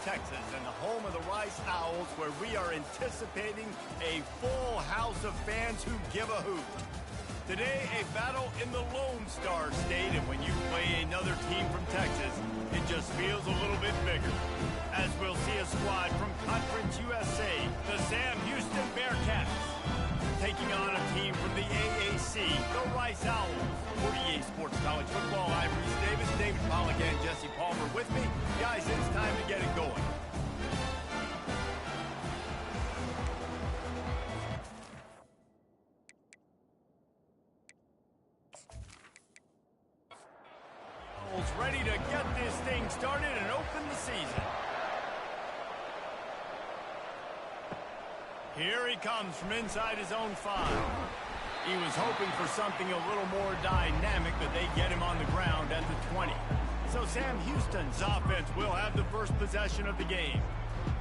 Texas and the home of the Rice Owls, where we are anticipating a full house of fans who give a hoot. Today, a battle in the Lone Star State, and when you play another team from Texas, it just feels a little bit bigger. As we'll see a squad from Conference USA, the Sam Houston Bearcats, taking on a team from the AAC, the Rice Owls. For EA Sports College Football, I'm Reese Davis, David Pollack, and Jesse Palmer with me. Guys, it's time to get it going. Owls ready to get this thing started and open the season. Here he comes from inside his own 5. He was hoping for something a little more dynamic, but they get him on the ground at the 20. So Sam Houston's offense will have the first possession of the game.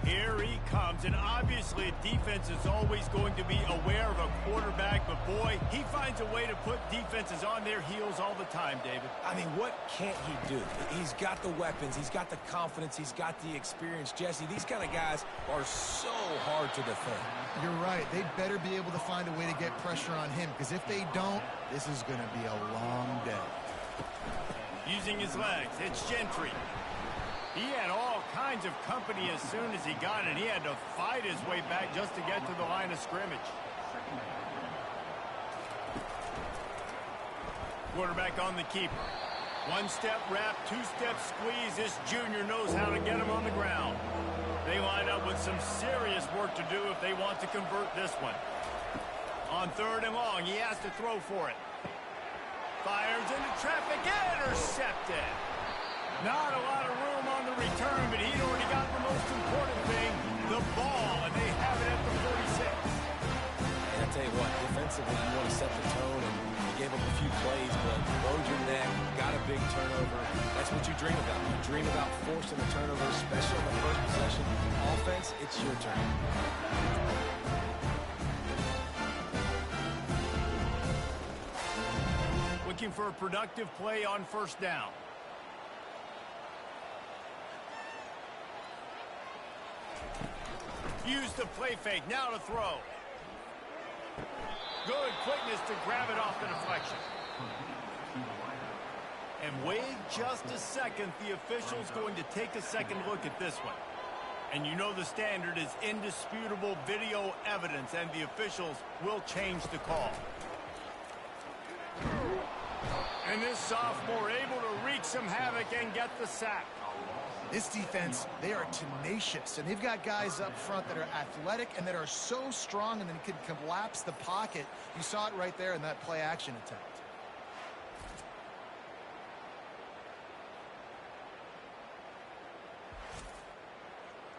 Here he comes, and obviously defense is always going to be aware of a quarterback, but boy, he finds a way to put defenses on their heels all the time, David. I mean, what can't he do? He's got the weapons, he's got the confidence, he's got the experience. Jesse, these kind of guys are so hard to defend. You're right. They'd better be able to find a way to get pressure on him, because if they don't, this is going to be a long day. Using his legs, it's Gentry. He had all kinds of company as soon as he got it. He had to fight his way back just to get to the line of scrimmage. Quarterback on the keeper. One-step wrap, two-step squeeze. This junior knows how to get him on the ground. They line up with some serious work to do if they want to convert this one. On 3rd and long, he has to throw for it. Fires into traffic, intercepted. Not a lot of room on the return, but he'd already got the most important thing, the ball, and they have it at the 46. And I'll tell you what, defensively, you want to set the tone, and you gave up a few plays, but rode your neck, got a big turnover. That's what you dream about. You dream about forcing a turnover, especially on the first possession. Offense, it's your turn. Looking for a productive play on 1st down. Use the play fake, now to throw. Good quickness to grab it off the deflection. And wait just a second, the official's going to take a second look at this one. And you know the standard is indisputable video evidence, and the officials will change the call. And this sophomore able to wreak some havoc and get the sack. This defense, they are tenacious, and they've got guys up front that are athletic and that are so strong and then can collapse the pocket. You saw it right there in that play-action attempt.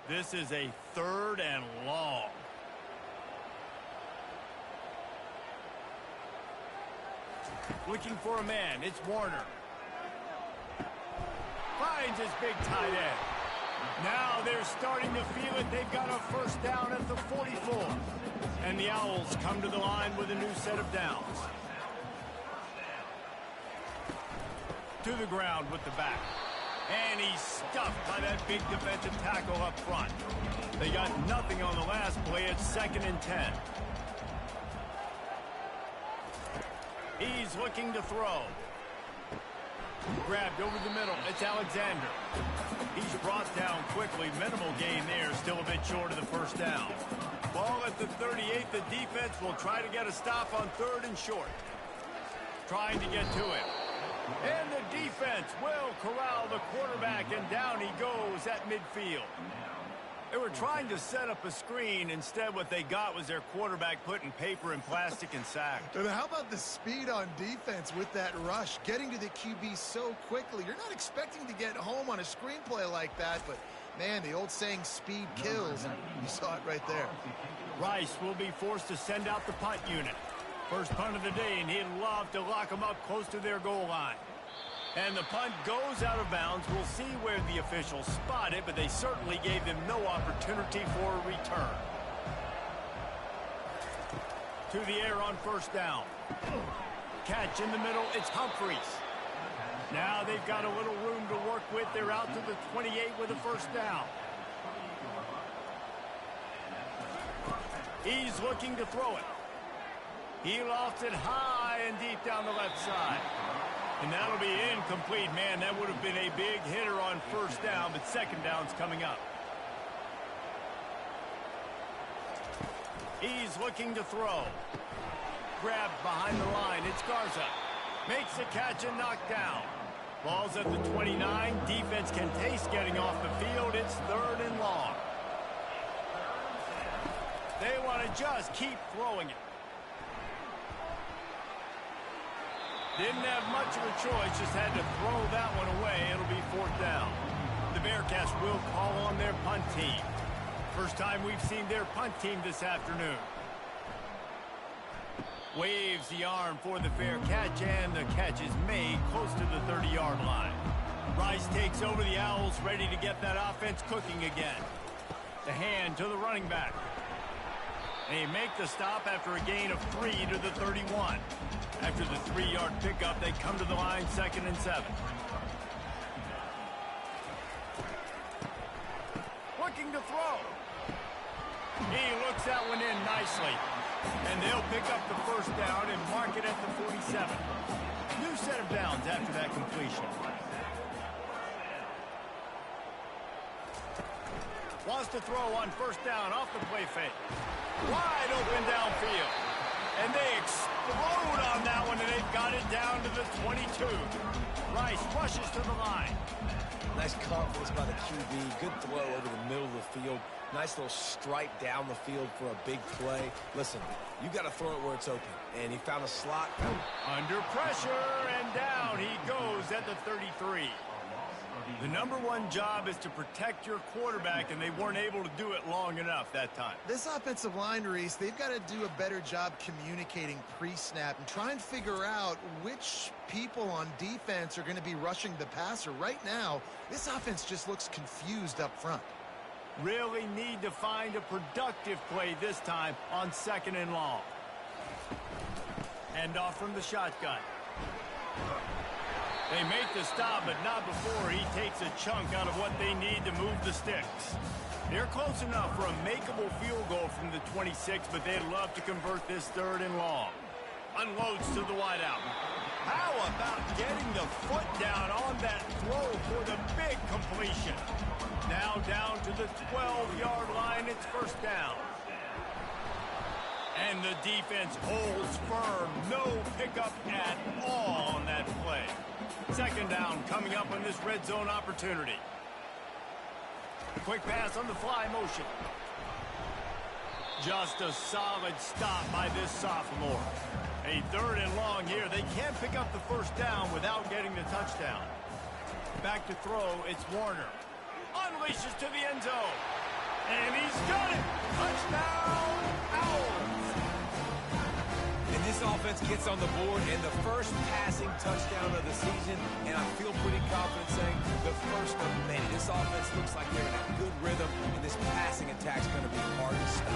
This is a 3rd and long. Looking for a man, it's Warner. Finds his big tight end. Now they're starting to feel it. They've got a 1st down at the 44. And the Owls come to the line with a new set of downs. To the ground with the back. And he's stuffed by that big defensive tackle up front. They got nothing on the last play. It's 2nd and 10. He's looking to throw. Grabbed over the middle. It's Alexander. He's brought down quickly. Minimal gain there. Still a bit short of the 1st down. Ball at the 38. The defense will try to get a stop on 3rd and short. Trying to get to him. And the defense will corral the quarterback, and down he goes at midfield. They were trying to set up a screen. Instead, what they got was their quarterback putting paper in plastic and sacked. And how about the speed on defense with that rush? Getting to the QB so quickly. You're not expecting to get home on a screenplay like that, but, man, the old saying, speed kills, and you saw it right there. Rice will be forced to send out the punt unit. First punt of the day, and he'd love to lock them up close to their goal line. And the punt goes out of bounds. We'll see where the officials spot it, but they certainly gave them no opportunity for a return. To the air on 1st down. Catch in the middle, it's Humphreys. Now they've got a little room to work with. They're out to the 28 with a 1st down. He's looking to throw it. He lofts it high and deep down the left side. And that'll be incomplete. Man, that would have been a big hitter on first down, but second down's coming up. He's looking to throw. Grabbed behind the line. It's Garza. Makes the catch and knocked down. Ball's at the 29. Defense can taste getting off the field. It's 3rd and long. They want to just keep throwing it. Didn't have much of a choice, just had to throw that one away. It'll be 4th down. The Bearcats will call on their punt team. First time we've seen their punt team this afternoon. Waves the arm for the fair catch, and the catch is made close to the 30-yard line. Rice takes over the Owls, ready to get that offense cooking again. The hand to the running back. They make the stop after a gain of 3 to the 31. After the 3-yard pickup, they come to the line 2nd and 7. Looking to throw. He looks that one in nicely. And they'll pick up the first down and mark it at the 47. New set of downs after that completion. Wants to throw on first down off the play fake. Wide open downfield. And they explode on that one, and they've got it down to the 22. Rice rushes to the line. Nice confidence by the QB. Good throw over the middle of the field. Nice little stripe down the field for a big play. Listen, you got to throw it where it's open. And he found a slot. Under pressure, and down he goes at the 33. The #1 job is to protect your quarterback, and they weren't able to do it long enough that time. This offensive line, Reese, they've got to do a better job communicating pre-snap and try and figure out which people on defense are going to be rushing the passer. Right now, this offense just looks confused up front. Really need to find a productive play this time on 2nd and long. Hand off from the shotgun. They make the stop, but not before he takes a chunk out of what they need to move the sticks. They're close enough for a makeable field goal from the 26, but they'd love to convert this 3rd and long. Unloads to the wideout. How about getting the foot down on that throw for the big completion? Now down to the 12-yard line. It's first down. And the defense holds firm. No pickup at all on that play. 2nd down coming up on this red zone opportunity. Quick pass on the fly motion. Just a solid stop by this sophomore. A 3rd and long here. They can't pick up the first down without getting the touchdown. Back to throw. It's Warner. Unleashes to the end zone. And he's got it. Touchdown, Owls. And this offense gets on the board and the first passing touchdown of the season, and I feel pretty confident saying the first of many. This offense looks like they're in a good rhythm, and this passing attack's going to be hard to stop.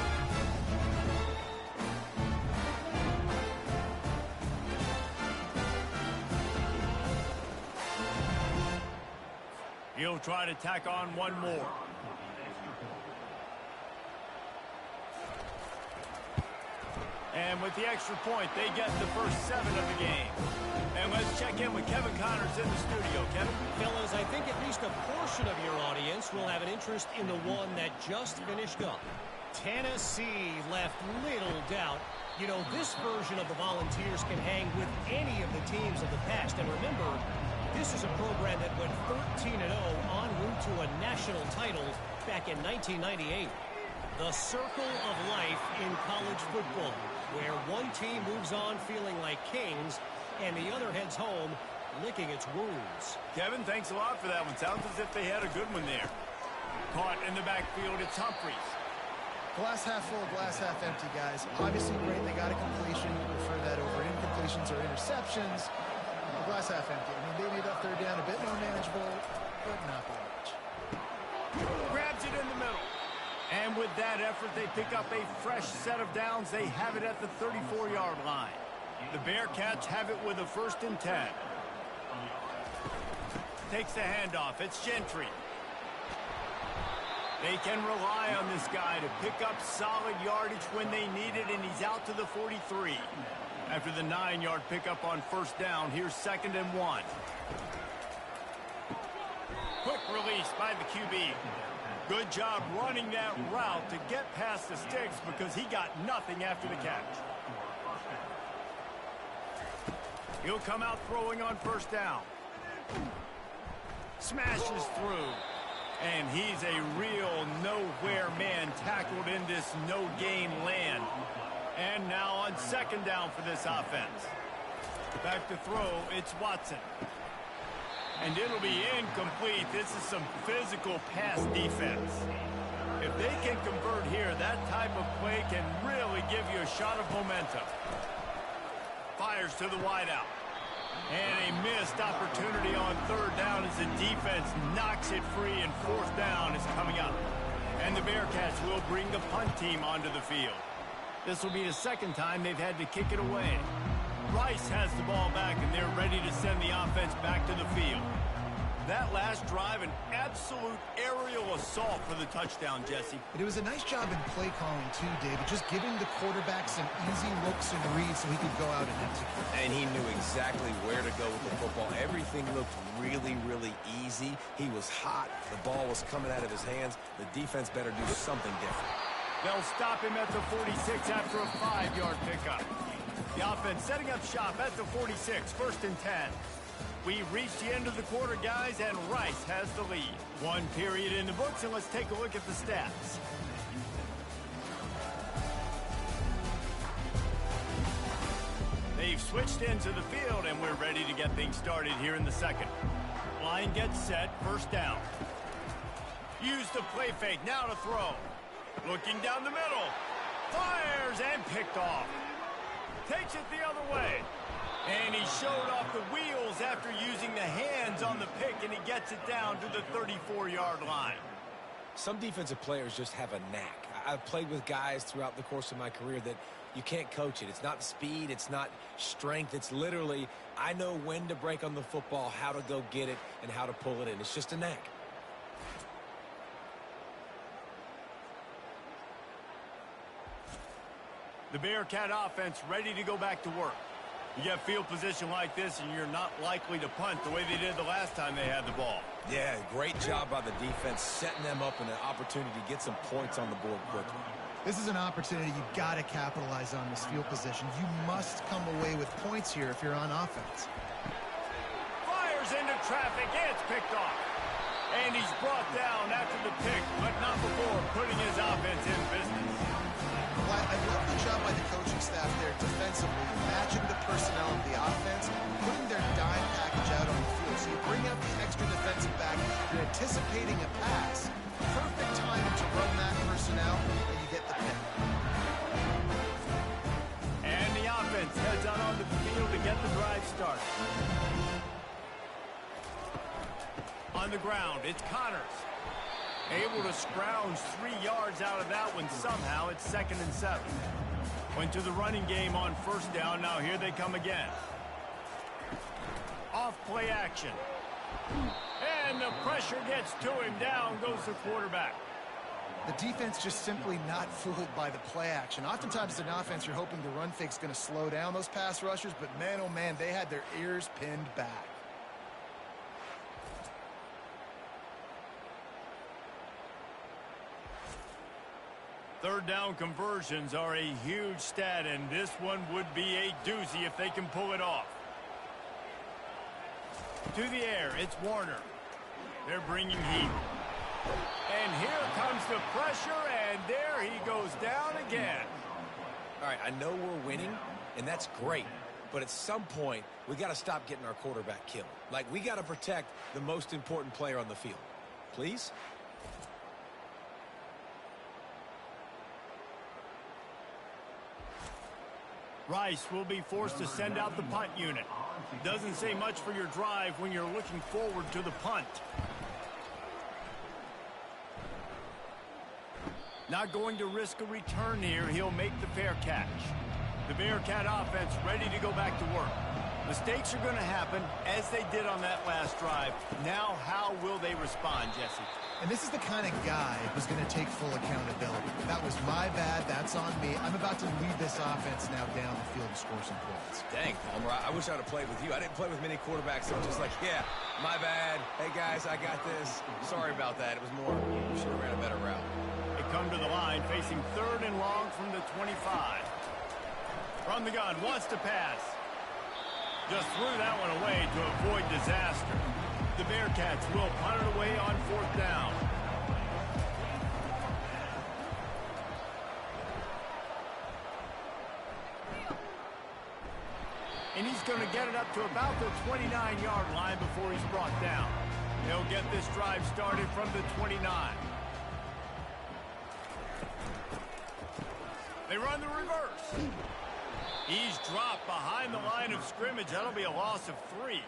He'll try to tack on one more. And with the extra point, they get the first 7 of the game. And let's check in with Kevin Connors in the studio. Kevin? Fellas, I think at least a portion of your audience will have an interest in the one that just finished up. Tennessee left little doubt. You know, this version of the Volunteers can hang with any of the teams of the past. And remember, this is a program that went 13-0 en route to a national title back in 1998. The circle of life in college football, where one team moves on feeling like kings and the other heads home licking its wounds. Kevin, thanks a lot for that one. Sounds as if they had a good one there. Caught in the backfield, it's Humphries. Glass half full, glass half empty, guys. Obviously great, they got a completion. You prefer that over incompletions or interceptions. Glass half empty. I mean, they made that 3rd down a bit more manageable, but not that much. Grabs it in the middle. And with that effort, they pick up a fresh set of downs. They have it at the 34-yard line. The Bearcats have it with a 1st and 10. Takes the handoff. It's Gentry. They can rely on this guy to pick up solid yardage when they need it, and he's out to the 43. After the 9-yard pickup on first down, here's 2nd and 1. Quick release by the QB. Good job running that route to get past the sticks because he got nothing after the catch. He'll come out throwing on first down. Smashes through. And he's a real nowhere man tackled in this no-gain land. And now on 2nd down for this offense. Back to throw, it's Watson. And it'll be incomplete. This is some physical pass defense. If they can convert here, that type of play can really give you a shot of momentum. Fires to the wideout. And a missed opportunity on 3rd down as the defense knocks it free, and 4th down is coming up. And the Bearcats will bring the punt team onto the field. This will be the 2nd time they've had to kick it away. Rice has the ball back, and they're ready to send the offense back to the field. That last drive, an absolute aerial assault for the touchdown, Jesse. But it was a nice job in play calling too, David, just giving the quarterback some easy looks and reads so he could go out and execute. And he knew exactly where to go with the football. Everything looked really, really easy. He was hot. The ball was coming out of his hands. The defense better do something different. They'll stop him at the 46 after a 5-yard pickup. The offense setting up shop at the 46, 1st and 10. We've reached the end of the quarter, guys, and Rice has the lead. 1 period in the books, and let's take a look at the stats. They've switched into the field, and we're ready to get things started here in the 2nd. Line gets set, 1st down. Use the play fake, now to throw. Looking down the middle. Fires and picked off. Takes it the other way. And he showed off the wheels after using the hands on the pick, and he gets it down to the 34-yard line. Some defensive players just have a knack. I've played with guys throughout the course of my career that you can't coach it. It's not speed. It's not strength. It's literally, I know when to break on the football, how to go get it, and how to pull it in. It's just a knack. The Bearcat offense ready to go back to work. You get field position like this, and you're not likely to punt the way they did the last time they had the ball. Yeah, great job by the defense, setting them up in an opportunity to get some points on the board quickly. This is an opportunity you've got to capitalize on this field position. You must come away with points here if you're on offense. Fires into traffic, and it's picked off. And he's brought down after the pick, but not before putting his offense in business. Well, I love the job by the coaching staff there defensively, matching the personnel of the offense, putting their dime package out on the field. So you bring out the extra defensive back, you're anticipating a pass. Perfect timing to run that personnel, and you get the pick. And the offense heads out onto the field to get the drive started. On the ground, it's Connors. Able to scrounge 3 yards out of that one somehow. It's 2nd and 7. Went to the running game on 1st down. Now here they come again. Off play action. And the pressure gets to him. Down goes the quarterback. The defense just simply not fooled by the play action. Oftentimes as an offense, you're hoping the run fake's going to slow down those pass rushers, but man, oh man, they had their ears pinned back. Third down conversions are a huge stat, and this one would be a doozy if they can pull it off. To the air, it's Warner. They're bringing heat. And here comes the pressure, and there he goes down again. All right, I know we're winning, and that's great. But at some point, we got to stop getting our quarterback killed. Like, we got to protect the most important player on the field. Please? Rice will be forced to send out the punt unit. Doesn't say much for your drive when you're looking forward to the punt. Not going to risk a return here. He'll make the fair catch. The Bearcat offense ready to go back to work. Mistakes are going to happen as they did on that last drive. Now how will they respond, Jesse? And this is the kind of guy who's going to take full accountability. That was my bad. That's on me. I'm about to lead this offense now down the field to score some points. Dang, Palmer, I wish I'd have played with you. I didn't play with many quarterbacks that were just like, yeah, my bad. Hey, guys, I got this. Sorry about that. It was more, we should have ran a better route. They come to the line facing 3rd and long from the 25. From the gun, wants to pass. Just threw that one away to avoid disaster. The Bearcats will punt it away on 4th down. And he's going to get it up to about the 29-yard line before he's brought down. They'll get this drive started from the 29. They run the reverse. He's dropped behind the line of scrimmage. That'll be a loss of 3.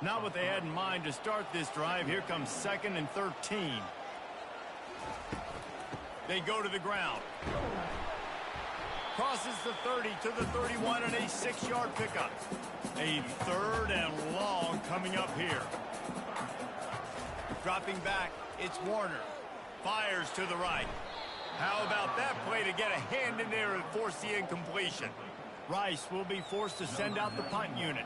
Not what they had in mind to start this drive. Here comes 2nd and 13. They go to the ground. Crosses the 30 to the 31 and a 6-yard pickup. A 3rd and long coming up here. Dropping back, it's Warner. Fires to the right. How about that play to get a hand in there and force the incompletion? Rice will be forced to send out the punt unit.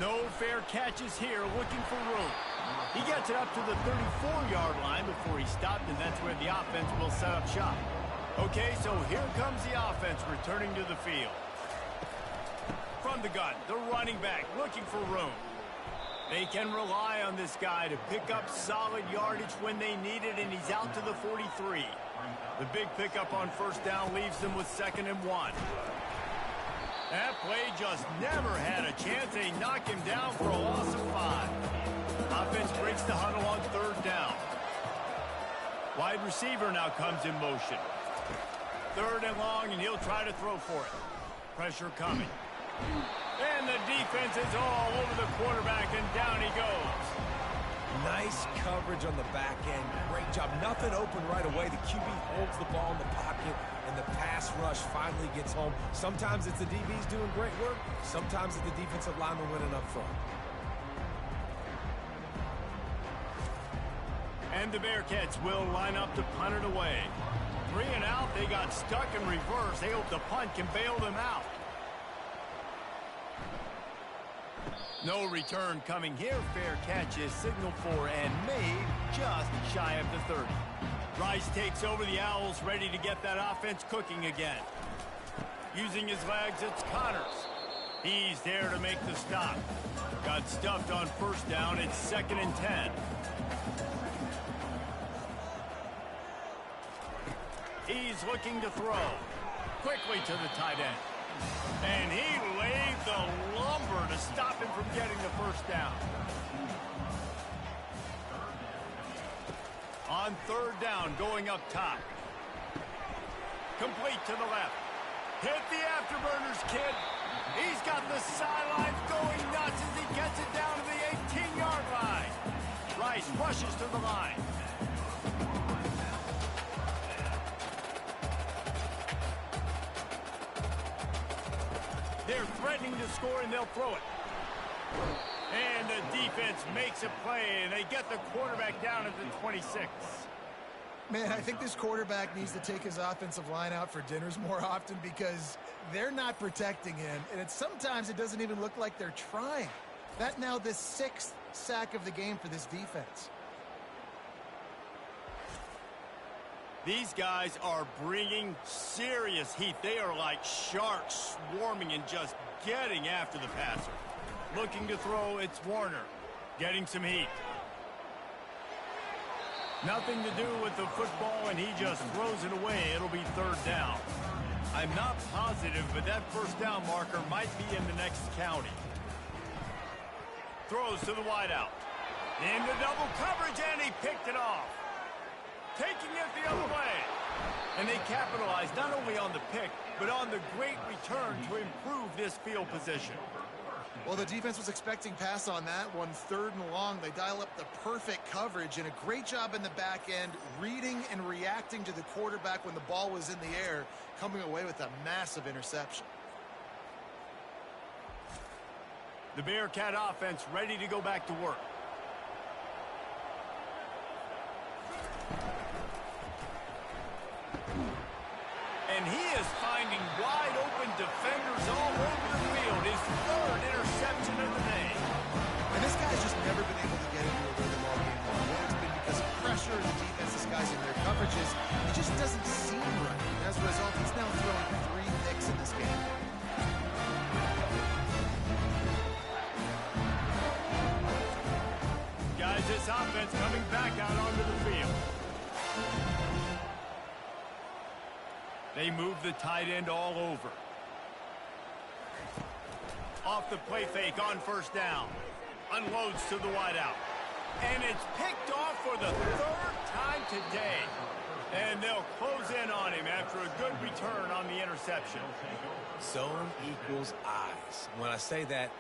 No fair catches here, looking for room. He gets it up to the 34-yard line before he stopped, and that's where the offense will set up shop. Okay, so here comes the offense returning to the field. From the gun, the running back looking for room. They can rely on this guy to pick up solid yardage when they need it, and he's out to the 43. The big pickup on 1st down leaves them with 2nd and 1. That play just never had a chance. They knock him down for a loss of 5. Offense breaks the huddle on 3rd down. Wide receiver now comes in motion. 3rd and long, and he'll try to throw for it. Pressure coming. And the defense is all over the quarterback, and down he goes. Nice coverage on the back end. Great job. Nothing open right away. The QB holds the ball in the pocket, and the pass rush finally gets home. Sometimes it's the DBs doing great work. Sometimes it's the defensive lineman winning up front. And the Bearcats will line up to punt it away. 3 and out. They got stuck in reverse. They hope the punt can bail them out. No return coming here. Fair catch is signaled for and made just shy of the 30. Rice takes over the Owls, ready to get that offense cooking again. Using his legs, it's Connors. He's there to make the stop. Got stuffed on 1st down. It's 2nd and 10. He's looking to throw. Quickly to the tight end. And he laid the lumber to stop him from getting the 1st down. On 3rd down, going up top. Complete to the left. Hit the afterburners, kid. He's got the sidelines going nuts as he gets it down to the 18-yard line. Rice rushes to the line. They're threatening to score, and they'll throw it. And the defense makes a play, and they get the quarterback down at the 26. Man, I think this quarterback needs to take his offensive line out for dinners more often because they're not protecting him, and sometimes it doesn't even look like they're trying. That now the 6th sack of the game for this defense. These guys are bringing serious heat. They are like sharks swarming and just getting after the passer. Looking to throw, it's Warner. Getting some heat. Nothing to do with the football, and he just throws it away. It'll be 3rd down. I'm not positive, but that 1st down marker might be in the next county. Throws to the wideout. Into double coverage, and he picked it off. Taking it the other way. And they capitalized not only on the pick, but on the great return to improve this field position. Well, the defense was expecting pass on that one. 3rd and long. They dial up the perfect coverage and a great job in the back end, reading and reacting to the quarterback when the ball was in the air, coming away with a massive interception. The Bearcat offense ready to go back to work. And he is finding wide open defenders all over the field. His third interception of the day. And this guy's just never been able to get into a rhythm all game long. Whether it's been because of pressure, the defense disguising their coverages, it just doesn't seem right. And as a result, he's now throwing 3 picks in this game. Guys, this offense coming back out onto the field. They move the tight end all over. Off the play fake on first down. Unloads to the wideout. And it's picked off for the 3rd time today. And they'll close in on him after a good return on the interception. Zone equals eyes. When I say that,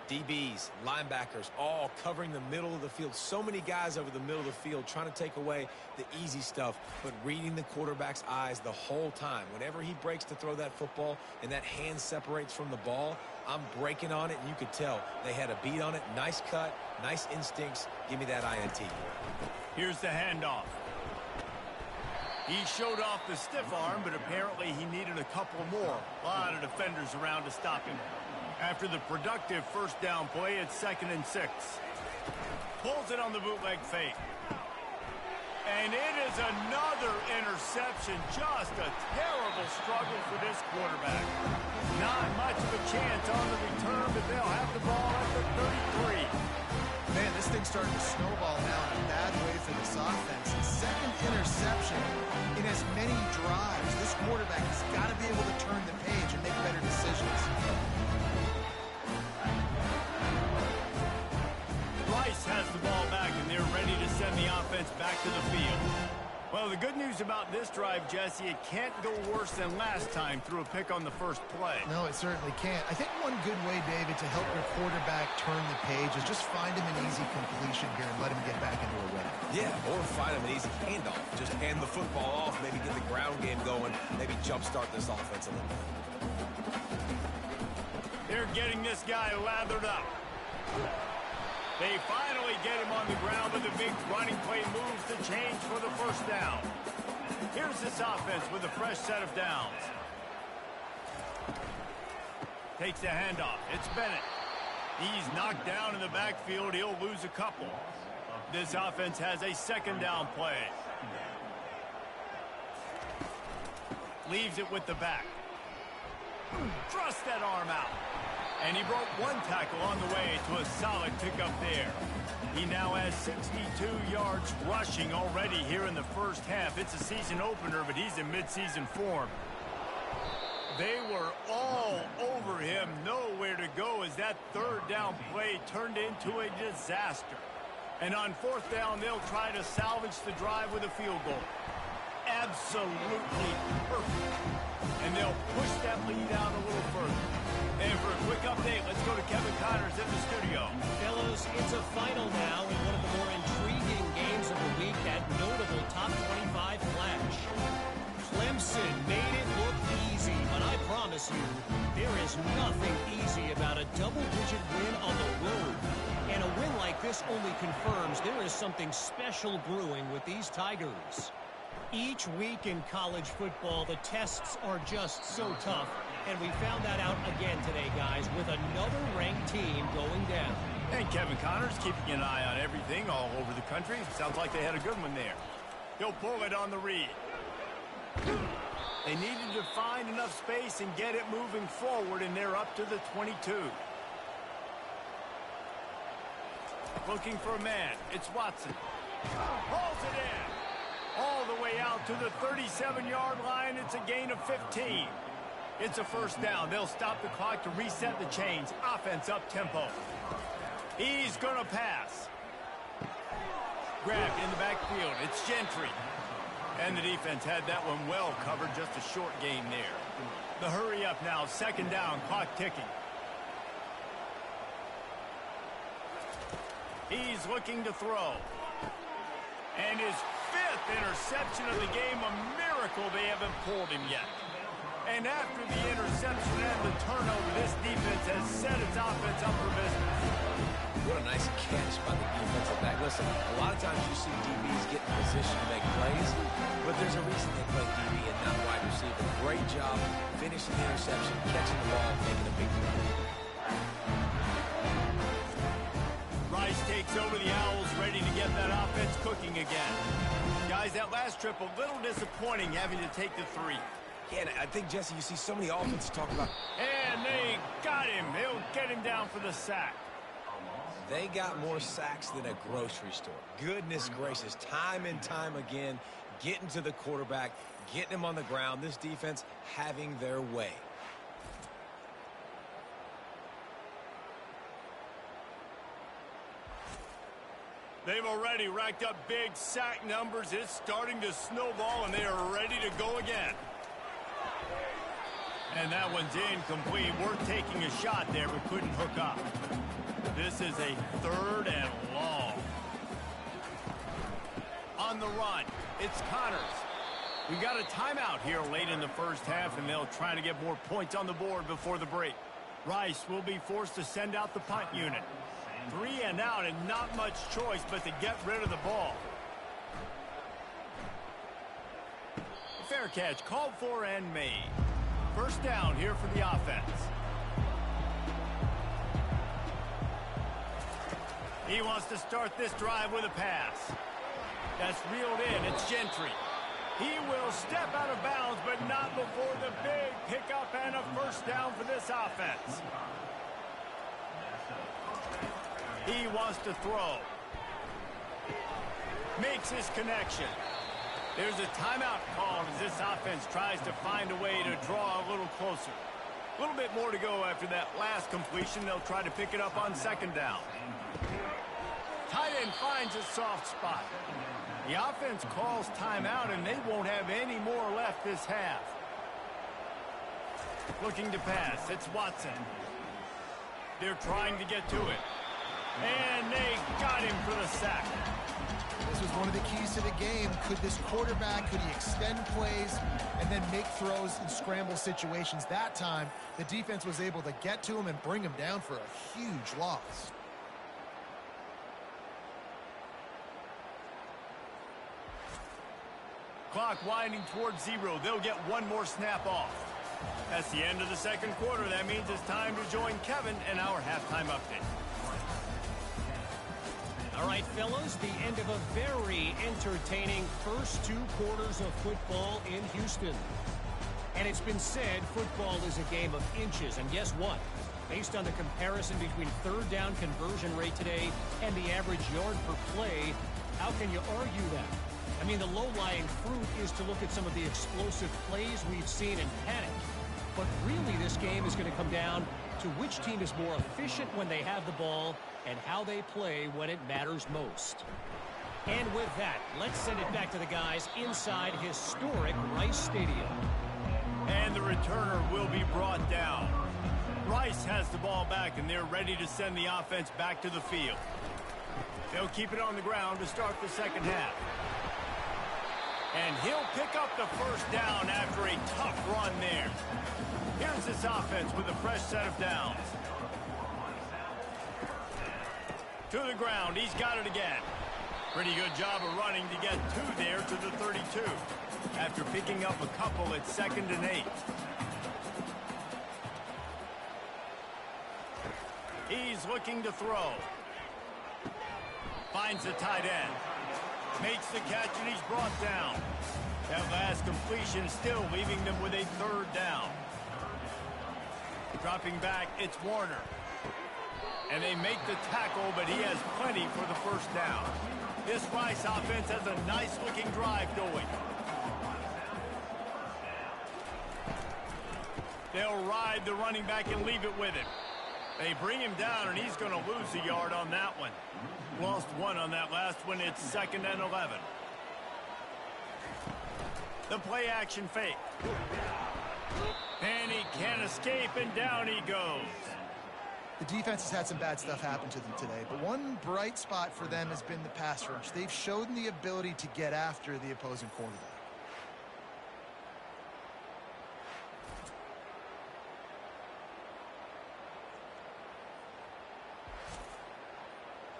DBs, linebackers, all covering the middle of the field. So many guys over the middle of the field trying to take away the easy stuff, but reading the quarterback's eyes the whole time. Whenever he breaks to throw that football and that hand separates from the ball, I'm breaking on it, and you could tell they had a beat on it. Nice cut, nice instincts. Give me that INT. Here's the handoff. He showed off the stiff arm, but apparently he needed a couple more. A lot of defenders around to stop him. After the productive first down play, it's 2nd and 6. Pulls it on the bootleg fake. And it is another interception. Just a terrible struggle for this quarterback. Not much of a chance on the return, but they'll have the ball at the 33. Man, this thing's starting to snowball now in a bad way for this offense. 2nd interception in as many drives. This quarterback has got to be able to turn the page and make better decisions. Rice has the ball back, and they're ready to send the offense back to the field. Well, the good news about this drive, Jesse, it can't go worse than last time through a pick on the first play. No, it certainly can't. I think one good way, David, to help your quarterback turn the page is just find him an easy completion here and let him get back into a rhythm. Yeah, or find him an easy handoff. Just hand the football off, maybe get the ground game going, maybe jumpstart this offense a little bit. They're getting this guy lathered up. They finally get him on the ground with a big running play moves the change for the first down. Here's this offense with a fresh set of downs. Takes the handoff. It's Bennett. He's knocked down in the backfield. He'll lose a couple. This offense has a 2nd down play. Leaves it with the back. Thrusts that arm out. And he broke 1 tackle on the way to a solid pickup there. He now has 62 yards rushing already here in the first half. It's a season opener, but he's in midseason form. They were all over him. Nowhere to go as that 3rd down play turned into a disaster. And on 4th down, they'll try to salvage the drive with a field goal. Absolutely perfect. And they'll push that lead out a little further. And for a quick update, let's go to Kevin Connors in the studio. Fellas, it's a final now in one of the more intriguing games of the week, that notable top 25 flash. Clemson made it look easy, but I promise you, there is nothing easy about a double-digit win on the road. And a win like this only confirms there is something special brewing with these Tigers. Each week in college football, the tests are just so tough, and we found that out again today, guys, with another ranked team going down. And Kevin Connors keeping an eye on everything all over the country. Sounds like they had a good one there. He'll pull it on the read. They needed to find enough space and get it moving forward, and they're up to the 22. Looking for a man. It's Watson. Pulls it in. All the way out to the 37-yard line. It's a gain of 15. It's a first down. They'll stop the clock to reset the chains. Offense up tempo. He's going to pass. Grabbed in the backfield. It's Gentry. And the defense had that one well covered. Just a short gain there. The hurry up now. 2nd down. Clock ticking. He's looking to throw. And his 5th interception of the game. A miracle they haven't pulled him yet. And after the interception and the turnover, this defense has set its offense up for business. What a nice catch by the defensive back. Listen, a lot of times you see DBs get in position to make plays, but there's a reason they play DB and not wide receiver. Great job finishing the interception, catching the ball, making a big play. Rice takes over the Owls, ready to get that offense cooking again. Guys, that last trip, a little disappointing having to take the 3. Yeah, I think, Jesse, you see so many offenses talk about... And they got him. They'll get him down for the sack. They got more sacks than a grocery store. Goodness gracious, time and time again, getting to the quarterback, getting him on the ground. This defense having their way. They've already racked up big sack numbers. It's starting to snowball, and they are ready to go again. And that one's incomplete. We're taking a shot there, but couldn't hook up. This is a 3rd and long. On the run, it's Connors. We got a timeout here late in the first half, and they'll try to get more points on the board before the break. Rice will be forced to send out the punt unit. 3 and out, and not much choice but to get rid of the ball. Fair catch called for and made. First down here for the offense. He wants to start this drive with a pass. That's reeled in. It's Gentry. He will step out of bounds, but not before the big pickup and a first down for this offense. He wants to throw. Makes his connection. There's a timeout called as this offense tries to find a way to draw a little closer. A little bit more to go after that last completion. They'll try to pick it up on second down. Tight end finds a soft spot. The offense calls timeout, and they won't have any more left this half. Looking to pass. It's Watson. They're trying to get to it. And they got him for the sack. This was one of the keys to the game. Could this quarterback, could he extend plays and then make throws in scramble situations? That time, the defense was able to get to him and bring him down for a huge loss. Clock winding towards 0. They'll get one more snap off. That's the end of the second quarter. That means it's time to join Kevin and our halftime update. All right, fellas, the end of a very entertaining first 2 quarters of football in Houston. And it's been said football is a game of inches. And guess what? Based on the comparison between third down conversion rate today and the average yard per play, how can you argue that? I mean, the low-lying fruit is to look at some of the explosive plays we've seen and panic. But really, this game is going to come down to which team is more efficient when they have the ball and how they play when it matters most. And with that, let's send it back to the guys inside historic Rice Stadium. And the returner will be brought down. Rice has the ball back, and they're ready to send the offense back to the field. They'll keep it on the ground to start the second half. And he'll pick up the first down after a tough run there. Here's this offense with a fresh set of downs. To the ground, he's got it again. Pretty good job of running to get 2 there to the 32. After picking up a couple at 2nd and 8. He's looking to throw. Finds the tight end. Makes the catch, and he's brought down. That last completion still leaving them with a 3rd down. Dropping back, it's Warner. And they make the tackle, but he has plenty for the first down. This Rice offense has a nice-looking drive going. They'll ride the running back and leave it with him. They bring him down, and he's going to lose a yard on that one. Lost 1 on that last one. It's 2nd and 11. The play action fake. And he can't escape, and down he goes. The defense has had some bad stuff happen to them today, but one bright spot for them has been the pass rush. They've shown the ability to get after the opposing quarterback.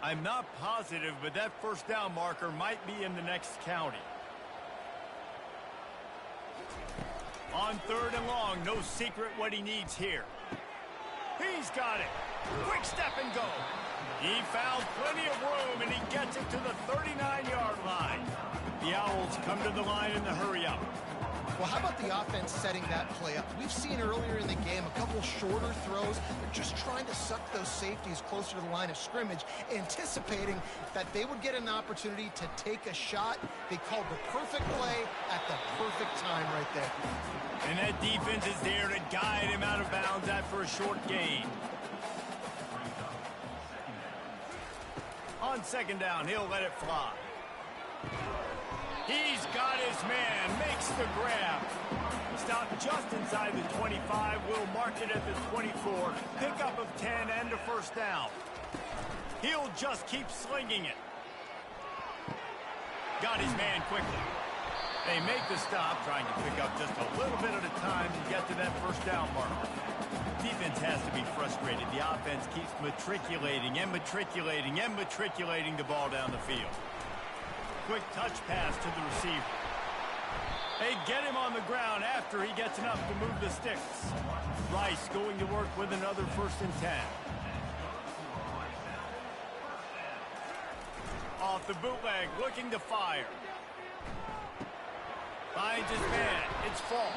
I'm not positive, but that first down marker might be in the next county. On 3rd and long, no secret what he needs here. He's got it. Quick step and go. He found plenty of room, and he gets it to the 39-yard line. The Owls come to the line in the hurry-up. Well, how about the offense setting that play up? We've seen earlier in the game a couple shorter throws. They're just trying to suck those safeties closer to the line of scrimmage, anticipating that they would get an opportunity to take a shot. They called the perfect play at the perfect time right there. And that defense is there to guide him out of bounds after a short gain. On 2nd down, he'll let it fly. He's got his man, makes the grab. Stop just inside the 25, will mark it at the 24. Pickup of 10 and a first down. He'll just keep slinging it. Got his man quickly. They make the stop, trying to pick up just a little bit at a time to get to that first down mark. Defense has to be frustrated. The offense keeps matriculating and matriculating and matriculating the ball down the field. Quick touch pass to the receiver. They get him on the ground after he gets enough to move the sticks. Rice going to work with another 1st and 10. Off the bootleg, looking to fire. Finds his man. It's Fall.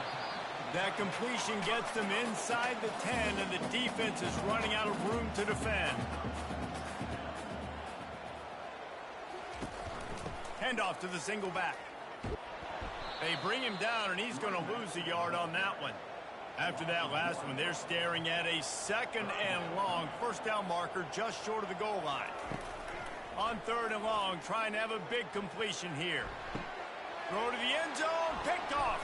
That completion gets them inside the 10, and the defense is running out of room to defend. Handoff to the single back. They bring him down, and he's going to lose a yard on that one. After that last one, they're staring at a 2nd and long. First down marker just short of the goal line. On 3rd and long, trying to have a big completion here. Throw to the end zone, picked off.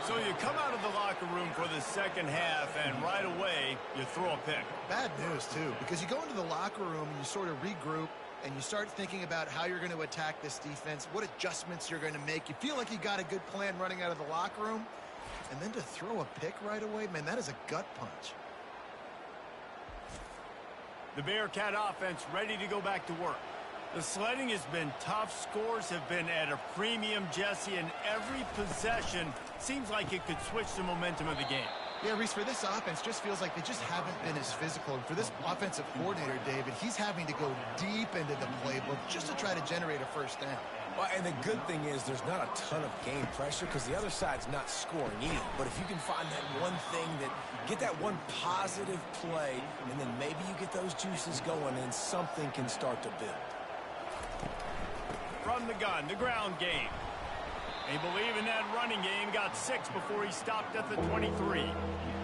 So you come out of the locker room for the 2nd half, and right away, you throw a pick. Bad news, too, because you go into the locker room and you sort of regroup, and you start thinking about how you're going to attack this defense, what adjustments you're going to make. You feel like you got a good plan running out of the locker room, and then to throw a pick right away, man, that is a gut punch. The Bearcat offense ready to go back to work. The sledding has been tough. Scores have been at a premium, Jesse, and every possession seems like it could switch the momentum of the game. Yeah, Reese, for this offense, just feels like they just haven't been as physical. And for this offensive coordinator, David, he's having to go deep into the playbook just to try to generate a first down. Well, and the good thing is there's not a ton of game pressure because the other side's not scoring either. But if you can find that one thing, get that one positive play, and then maybe you get those juices going and something can start to build. From the gun, the ground game. They believe in that running game, got 6 before he stopped at the 23.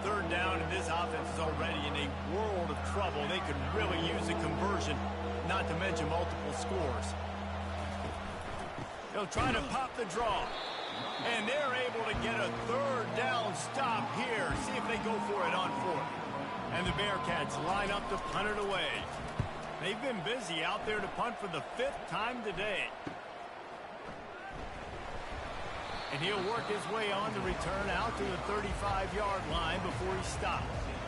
3rd down, and this offense is already in a world of trouble. They could really use a conversion, not to mention multiple scores. They'll try to pop the draw, and they're able to get a 3rd down stop here. See if they go for it on 4th. And the Bearcats line up to punt it away. They've been busy out there to punt for the 5th time today. And he'll work his way on the return out to the 35-yard line before he stops.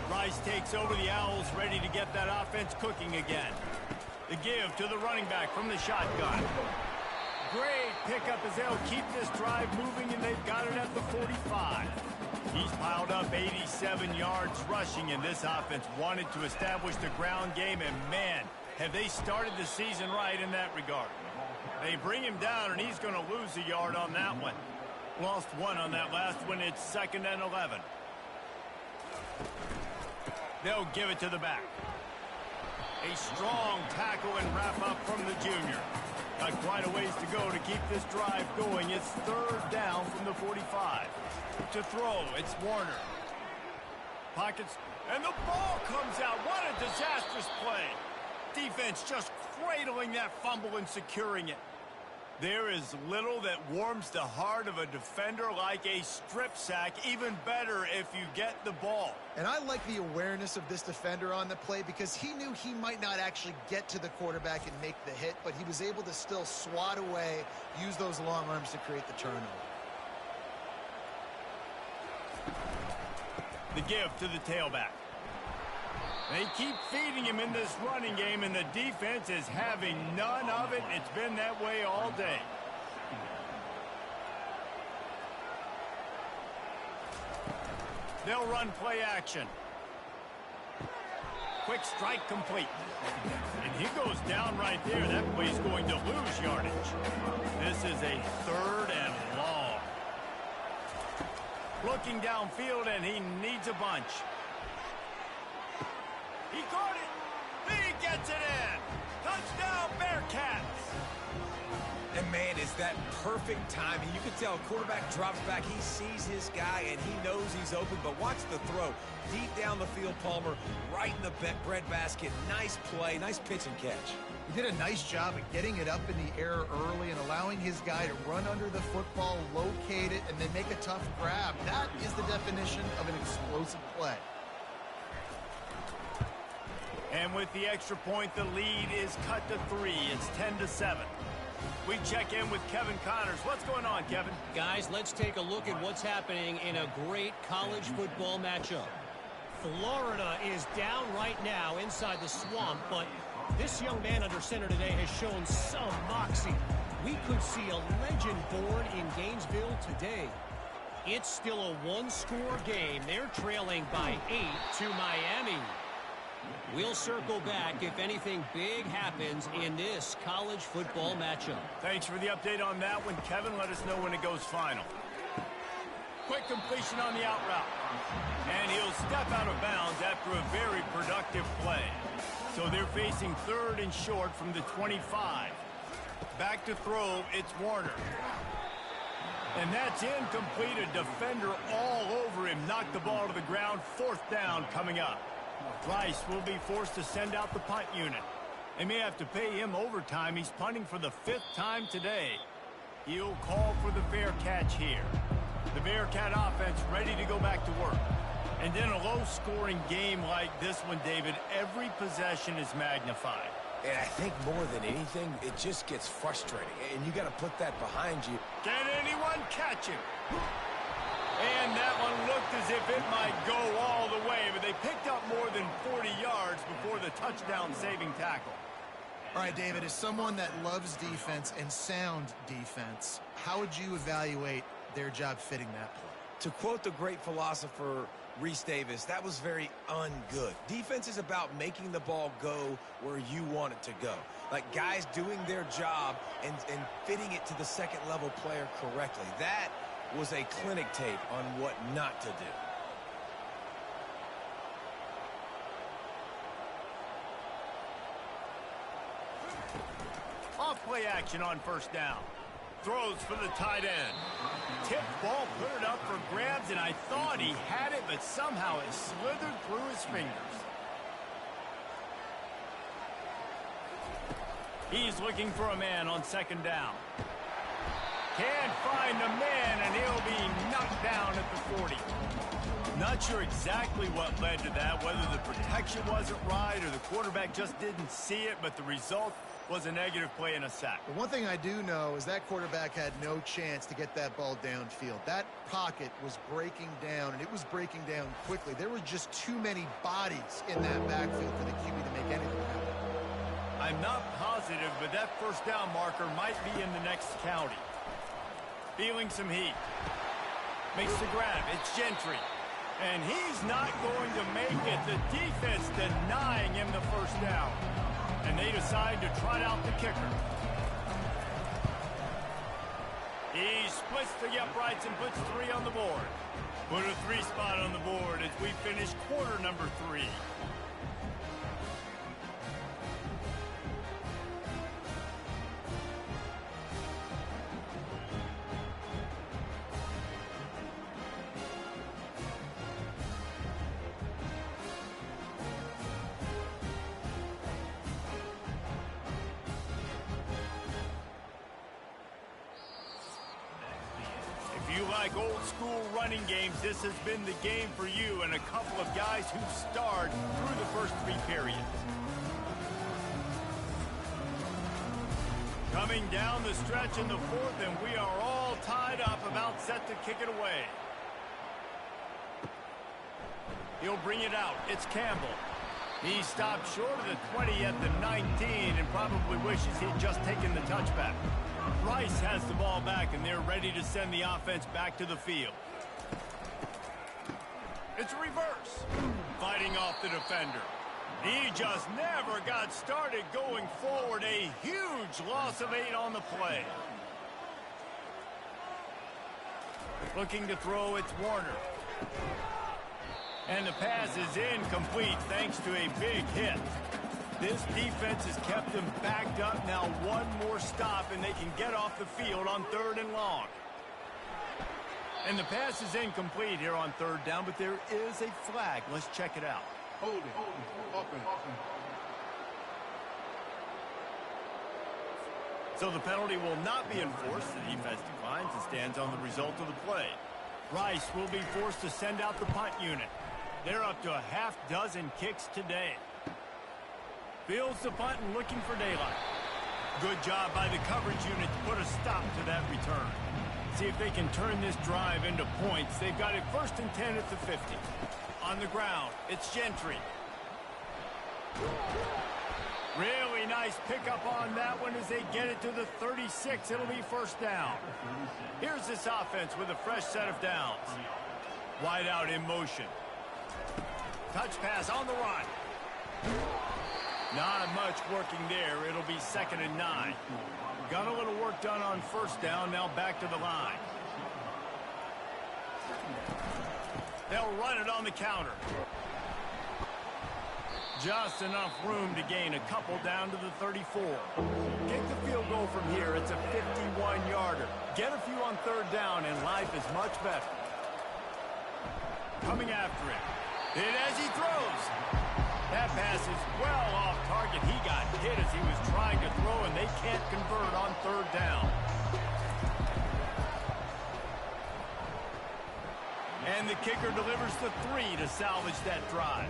Rice takes over. The Owls ready to get that offense cooking again. The give to the running back from the shotgun. Great pickup as they'll keep this drive moving, and they've got it at the 45. He's piled up 87 yards rushing, and this offense wanted to establish the ground game, and man, have they started the season right in that regard. They bring him down, and he's going to lose a yard on that one. Lost 1 on that last one. It's 2nd and 11. They'll give it to the back. A strong tackle and wrap up from the junior. Got quite a ways to go to keep this drive going. It's 3rd down from the 45. To throw, it's Warner. Pockets, and the ball comes out. What a disastrous play. Defense just cradling that fumble and securing it. There is little that warms the heart of a defender like a strip sack. Even better if you get the ball. And I like the awareness of this defender on the play because he knew he might not actually get to the quarterback and make the hit, but he was able to still swat away, use those long arms to create the turnover. The give to the tailback. They keep feeding him in this running game, and the defense is having none of it. It's been that way all day. They'll run play action. Quick strike complete. And he goes down right there. That play's going to lose yardage. This is a 3rd and long. Looking downfield, and he needs a bunch. He caught it. He gets it in. Touchdown, Bearcats. And, man, is that perfect timing. You can tell quarterback drops back. He sees his guy, and he knows he's open. But watch the throw. Deep down the field, Palmer, right in the breadbasket. Nice play, nice pitch and catch. He did a nice job of getting it up in the air early and allowing his guy to run under the football, locate it, and then make a tough grab. That is the definition of an explosive play. And with the extra point, the lead is cut to 3. It's 10-7. We check in with Kevin Connors. What's going on, Kevin? Guys, let's take a look at what's happening in a great college football matchup. Florida is down right now inside the swamp, but this young man under center today has shown some moxie. We could see a legend born in Gainesville today. It's still a one-score game. They're trailing by 8 to Miami. We'll circle back if anything big happens in this college football matchup. Thanks for the update on that one, Kevin. Let us know when it goes final. Quick completion on the out route. And he'll step out of bounds after a very productive play. So they're facing 3rd and short from the 25. Back to throw, it's Warner. And that's incomplete. A defender all over him. Knocked the ball to the ground. 4th down coming up. Rice will be forced to send out the punt unit. They may have to pay him overtime. He's punting for the 5th time today. He'll call for the fair catch here. The Bearcat offense ready to go back to work. And in a low-scoring game like this one, David, every possession is magnified. And I think more than anything, it just gets frustrating. And you got to put that behind you. Can anyone catch him? And that one looked as if it might go all the way, but they picked up more than 40 yards before the touchdown-saving tackle. All right, David, as someone that loves defense and sound defense, how would you evaluate their job fitting that play? To quote the great philosopher Reese Davis, that was very ungood. Defense is about making the ball go where you want it to go. Like guys doing their job and fitting it to the second-level player correctly. That was a clinic tape on what not to do. Off play action on 1st down. Throws for the tight end. Tip ball, put it up for grabs, and I thought he had it, but somehow it slithered through his fingers. He's looking for a man on 2nd down. Can't find the man, and he'll be knocked down at the 40. Not sure exactly what led to that, whether the protection wasn't right or the quarterback just didn't see it, but the result was a negative play and a sack. But one thing I do know is that quarterback had no chance to get that ball downfield. That pocket was breaking down, and it was breaking down quickly. There were just too many bodies in that backfield for the QB to make anything happen. I'm not positive, but that 1st down marker might be in the next county. Feeling some heat. Makes the grab. It's Gentry. And he's not going to make it. The defense denying him the 1st down. And they decide to trot out the kicker. He splits the uprights and puts 3 on the board. Put a 3 spot on the board as we finish quarter number 3. If you like old-school running games, this has been the game for you and a couple of guys who starred through the first 3 periods. Coming down the stretch in the 4th, and we are all tied up, about set to kick it away. He'll bring it out. It's Campbell. He stopped short of the 20 at the 19 and probably wishes he'd just taken the touchback. Rice has the ball back, and they're ready to send the offense back to the field. It's a reverse. Fighting off the defender. He just never got started going forward. A huge loss of 8 on the play. Looking to throw, it's Warner. And the pass is incomplete thanks to a big hit. This defense has kept them backed up. Now one more stop and they can get off the field on 3rd and long. And the pass is incomplete here on 3rd down, but there is a flag. Let's check it out. Hold it. Open. So the penalty will not be enforced. The defense declines and stands on the result of the play. Rice will be forced to send out the punt unit. They're up to a half dozen kicks today. Fields the punt and looking for daylight. Good job by the coverage unit to put a stop to that return. See if they can turn this drive into points. They've got it 1st and 10 at the 50. On the ground, it's Gentry. Really nice pickup on that one as they get it to the 36. It'll be 1st down. Here's this offense with a fresh set of downs. Wide out in motion. Touch pass on the run. Not much working there. It'll be 2nd and 9. Got a little work done on 1st down. Now back to the line. They'll run it on the counter. Just enough room to gain a couple down to the 34. Get the field goal from here. It's a 51-yarder. Get a few on 3rd down, and life is much better. Coming after it. Hit as he throws. That pass is well off target. He got hit as he was trying to throw, and they can't convert on 3rd down. And the kicker delivers the 3 to salvage that drive.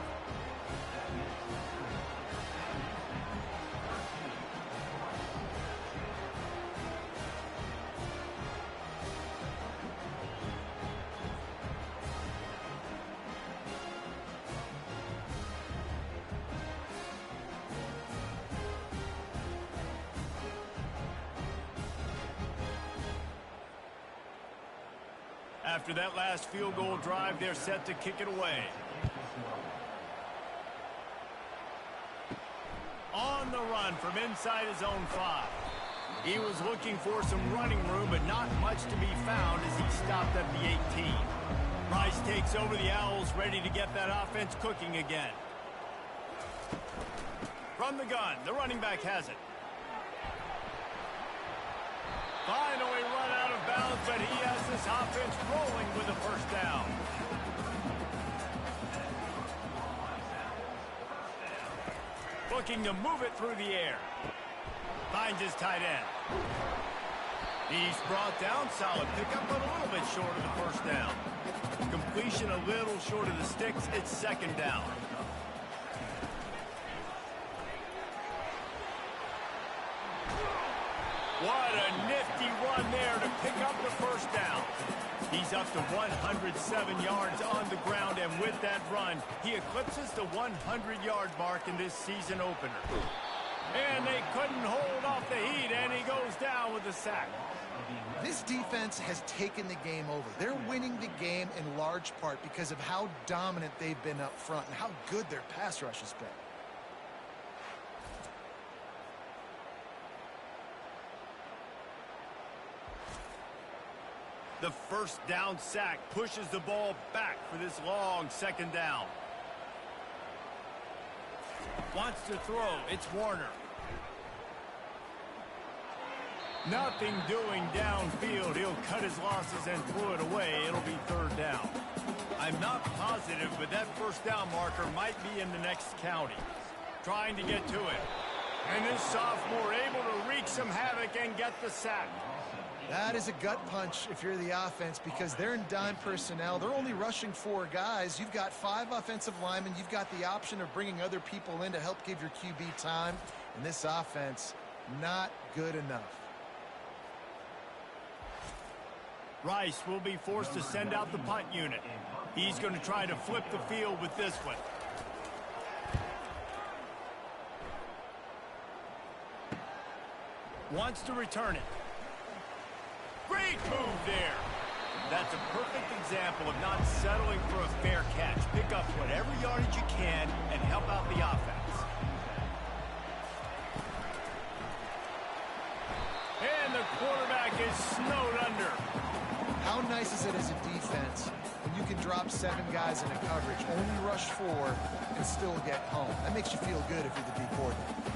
After that last field goal drive, they're set to kick it away. On the run from inside his own 5. He was looking for some running room, but not much to be found as he stopped at the 18. Rice takes over the Owls, ready to get that offense cooking again. From the gun, the running back has it. Finally run out of bounds, but he has this offense rolling with a 1st down. Looking to move it through the air. Finds his tight end. He's brought down, solid pickup, but a little bit short of the 1st down. Completion a little short of the sticks. It's 2nd down. What a nifty run there to pick up the 1st down. He's up to 107 yards on the ground, and with that run, he eclipses the 100-yard mark in this season opener. And they couldn't hold off the heat, and he goes down with a sack. This defense has taken the game over. They're winning the game in large part because of how dominant they've been up front and how good their pass rush has been. The 1st down sack pushes the ball back for this long 2nd down. Wants to throw. It's Warner. Nothing doing downfield. He'll cut his losses and throw it away. It'll be 3rd down. I'm not positive, but that 1st down marker might be in the next county. Trying to get to it. And this sophomore able to wreak some havoc and get the sack. That is a gut punch if you're the offense because they're in dime personnel. They're only rushing 4 guys. You've got 5 offensive linemen. You've got the option of bringing other people in to help give your QB time. And this offense, not good enough. Rice will be forced to send out the punt unit. He's going to try to flip the field with this one. Wants to return it. Great move there. That's a perfect example of not settling for a fair catch. Pick up whatever yardage you can and help out the offense. And the quarterback is snowed under. How nice is it as a defense when you can drop 7 guys in a coverage, only rush 4, and still get home? That makes you feel good if you're the D coordinator.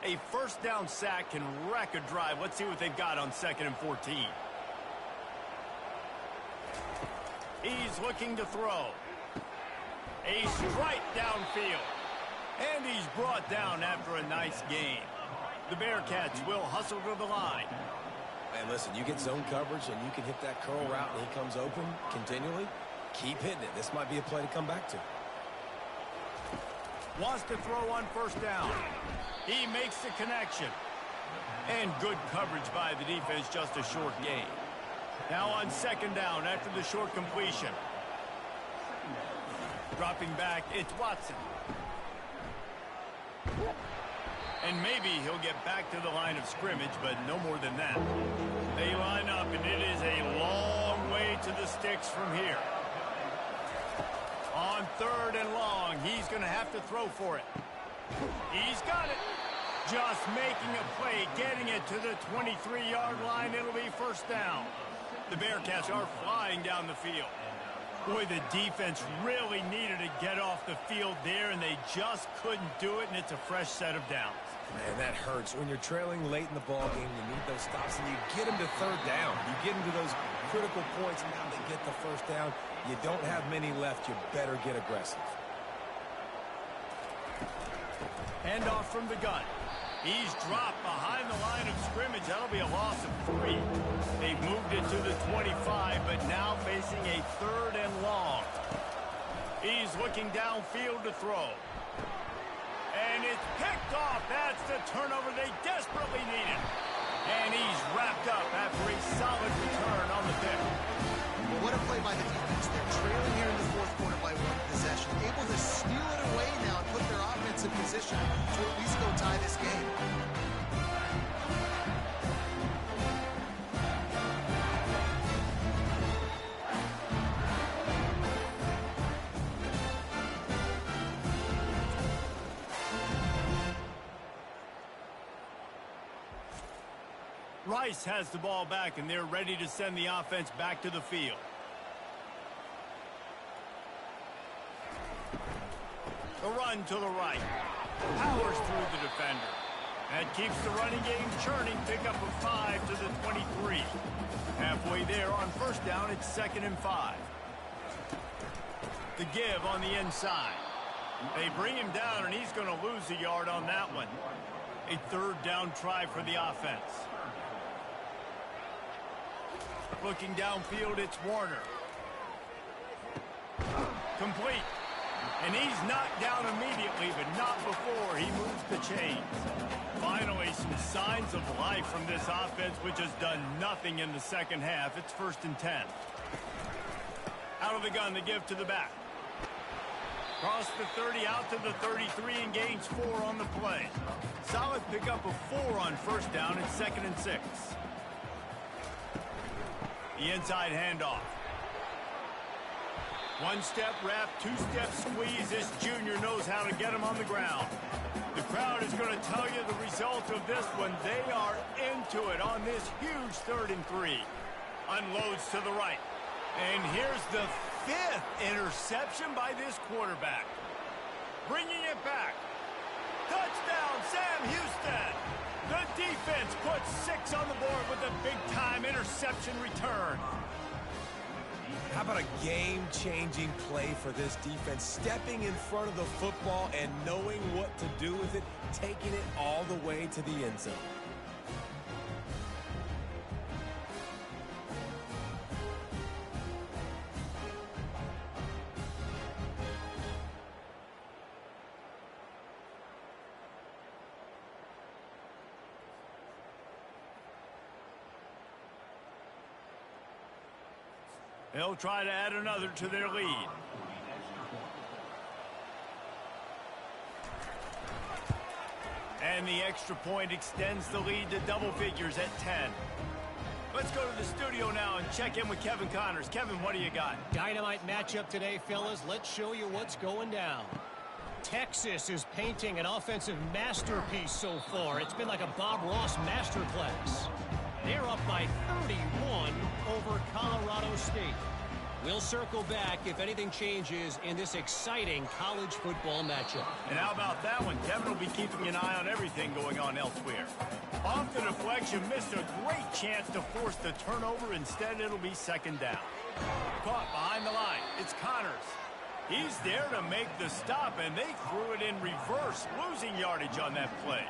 A first down sack can wreck a drive. Let's see what they've got on 2nd and 14. He's looking to throw. A strike downfield. And he's brought down after a nice gain. The Bearcats will hustle to the line. Man, listen, you get zone coverage and you can hit that curl route and he comes open continually. Keep hitting it. This might be a play to come back to. Wants to throw on first down. He makes the connection. And good coverage by the defense, just a short gain. Now on 2nd down after the short completion. Dropping back, it's Watson. And maybe he'll get back to the line of scrimmage, but no more than that. They line up, and it is a long way to the sticks from here. On 3rd and long, he's going to have to throw for it. He's got it. Just making a play, getting it to the 23-yard line. It'll be first down. The Bearcats are flying down the field. Boy, the defense really needed to get off the field there, and they just couldn't do it, and it's a fresh set of downs. Man, that hurts. When you're trailing late in the ball game, you need those stops, and you get them to 3rd down. You get them to those critical points, and now they get the first down. You don't have many left. You better get aggressive. Handoff from the gun. He's dropped behind the line of scrimmage. That'll be a loss of 3. They've moved it to the 25, but now facing a 3rd and long. He's looking downfield to throw. And it's picked off. That's the turnover they desperately needed. And he's wrapped up after a solid return on the pick. Well, what a play by the defense. They're trailing here in the 4th quarter by 1 possession. Able to steal it away now and put their offense in position to at least go tie this game. Rice has the ball back, and they're ready to send the offense back to the field. The run to the right. Powers through the defender. That keeps the running game churning. Pick up a 5 to the 23. Halfway there on first down, it's 2nd and 5. The give on the inside. They bring him down, and he's going to lose a yard on that one. A 3rd down try for the offense. Looking downfield, it's Warner. Complete. And he's knocked down immediately, but not before he moves the chains. Finally, some signs of life from this offense, which has done nothing in the second half. It's 1st and 10. Out of the gun, the give to the back. Cross the 30, out to the 33, and gains 4 on the play. Solid pickup of 4 on first down. It's 2nd and 6. The inside handoff. 1-step wrap, 2-step squeeze. This junior knows how to get him on the ground. The crowd is going to tell you the result of this one. They are into it on this huge 3rd and 3. Unloads to the right. And here's the 5th interception by this quarterback. Bringing it back. Touchdown, Sam Houston. The defense puts 6 on the board with a big-time interception return. How about a game-changing play for this defense? Stepping in front of the football and knowing what to do with it, taking it all the way to the end zone. They'll try to add another to their lead. And the extra point extends the lead to double figures at 10. Let's go to the studio now and check in with Kevin Connors. Kevin, what do you got? Dynamite matchup today, fellas. Let's show you what's going down. Texas is painting an offensive masterpiece so far. It's been like a Bob Ross masterclass. They're up by 31 over Colorado State. We'll circle back if anything changes in this exciting college football matchup. And how about that one? Kevin will be keeping an eye on everything going on elsewhere. Off the deflection, missed a great chance to force the turnover. Instead, it'll be second down. Caught behind the line. It's Connors. He's there to make the stop, and they threw it in reverse, losing yardage on that play.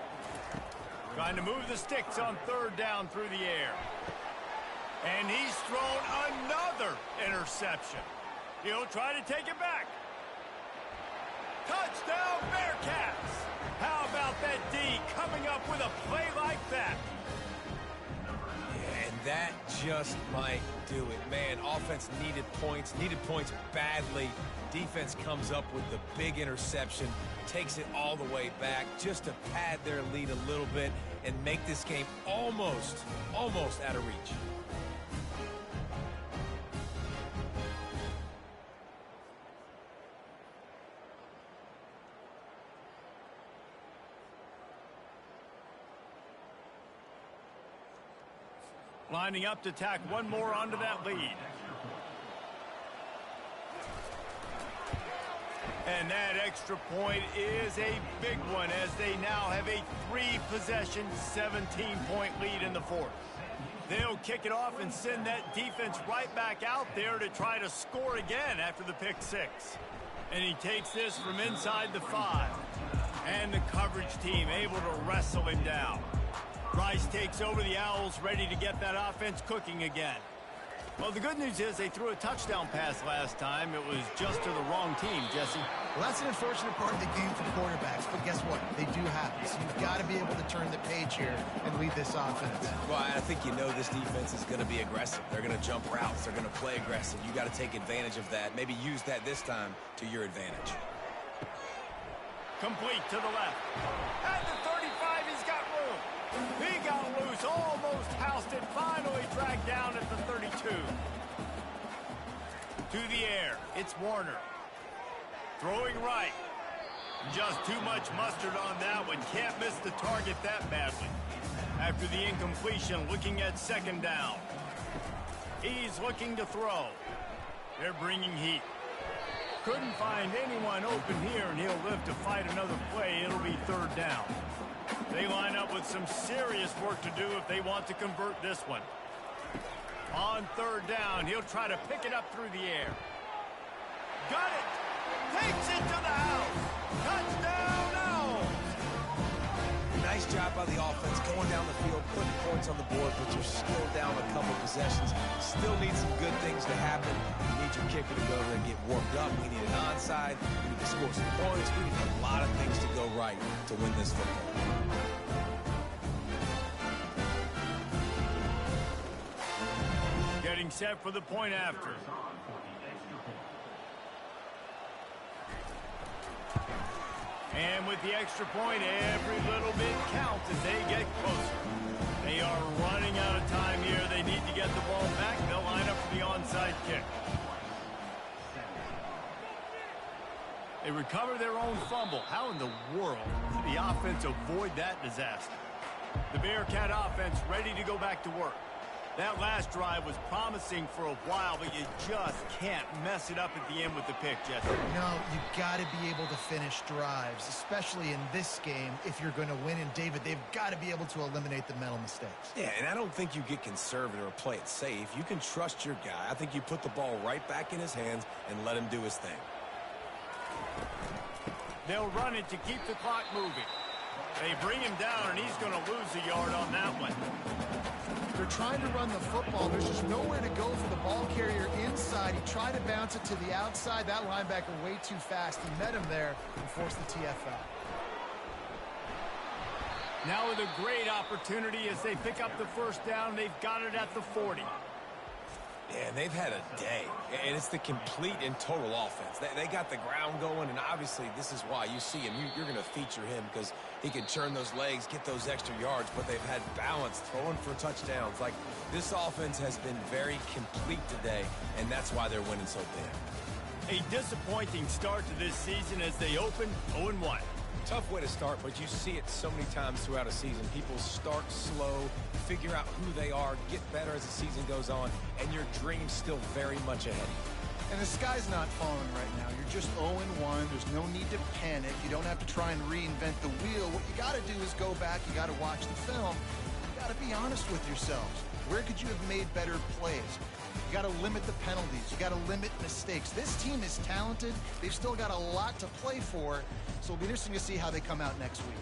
Trying to move the sticks on third down through the air. And he's thrown another interception. He'll try to take it back. Touchdown, Bearcats! How about that D coming up with a play like that? Yeah, and that just might do it. Man, offense needed points badly. Defense comes up with the big interception, takes it all the way back just to pad their lead a little bit and make this game almost out of reach. Lining up to tack one more onto that lead. And that extra point is a big one as they now have a 3-possession, 17-point lead in the fourth. They'll kick it off and send that defense right back out there to try to score again after the pick six. And he takes this from inside the 5. And the coverage team able to wrestle him down. Rice takes over the Owls, ready to get that offense cooking again. Well, the good news is they threw a touchdown pass last time. It was just to the wrong team, Jesse. Well, that's an unfortunate part of the game for quarterbacks, but guess what? They do have it. So you've got to be able to turn the page here and lead this offense. Well, I think you know this defense is going to be aggressive. They're going to jump routes. They're going to play aggressive. You got to take advantage of that. Maybe use that this time to your advantage. Complete to the left. At the 35, he's got room. He got loose, almost housed it, finally dragged down at the 32. To the air, it's Warner. Throwing right. Just too much mustard on that one. Can't miss the target that badly. After the incompletion, looking at second down. He's looking to throw. They're bringing heat. Couldn't find anyone open here, and he'll live to fight another play. It'll be third down. They line up with some serious work to do if they want to convert this one. On third down, he'll try to pick it up through the air. Got it! Takes it to the house! Touchdown, Owls! Nice job by the offense going down the field, putting points on the board, but you're still down a couple possessions. Still need some good things to happen. You need your kicker to go there and get worked up. We need an onside. We need to score some points. We need a lot of things to go right to win this football. Getting set for the point after. And with the extra point, every little bit counts as they get closer. They are running out of time here. They need to get the ball back. They'll line up for the onside kick. They recover their own fumble. How in the world did the offense avoid that disaster? The Bearcat offense ready to go back to work. That last drive was promising for a while, but you just can't mess it up at the end with the pick, Jesse. No, you've got to be able to finish drives, especially in this game if you're going to win. And, David, they've got to be able to eliminate the mental mistakes. Yeah, and I don't think you get conservative or play it safe. You can trust your guy. I think you put the ball right back in his hands and let him do his thing. They'll run it to keep the clock moving. They bring him down, and he's going to lose a yard on that one. They're trying to run the football. There's just nowhere to go for the ball carrier inside. He tried to bounce it to the outside. That linebacker way too fast. He met him there and forced the TFL. Now with a great opportunity as they pick up the first down. They've got it at the 40. Yeah, and they've had a day, and it's the complete and total offense. They got the ground going, and obviously this is why you see him. You're going to feature him because he can churn those legs, get those extra yards, but they've had balance, throwing for touchdowns. Like, this offense has been very complete today, and that's why they're winning so big. A disappointing start to this season as they open 0-1. Tough way to start, but you see it so many times throughout a season. People start slow, figure out who they are, get better as the season goes on, and your dream's still very much ahead. And the sky's not falling right now. You're just 0-1. There's no need to panic. You don't have to try and reinvent the wheel. What you got to do is go back. You got to watch the film. You got to be honest with yourselves. Where could you have made better plays? You got to limit the penalties. You got to limit mistakes. This team is talented. They've still got a lot to play for. So it'll be interesting to see how they come out next week.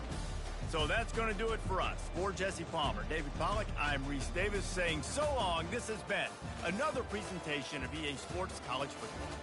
So that's going to do it for us. For Jesse Palmer, David Pollack, I'm Reese Davis saying so long. This has been another presentation of EA Sports College Football.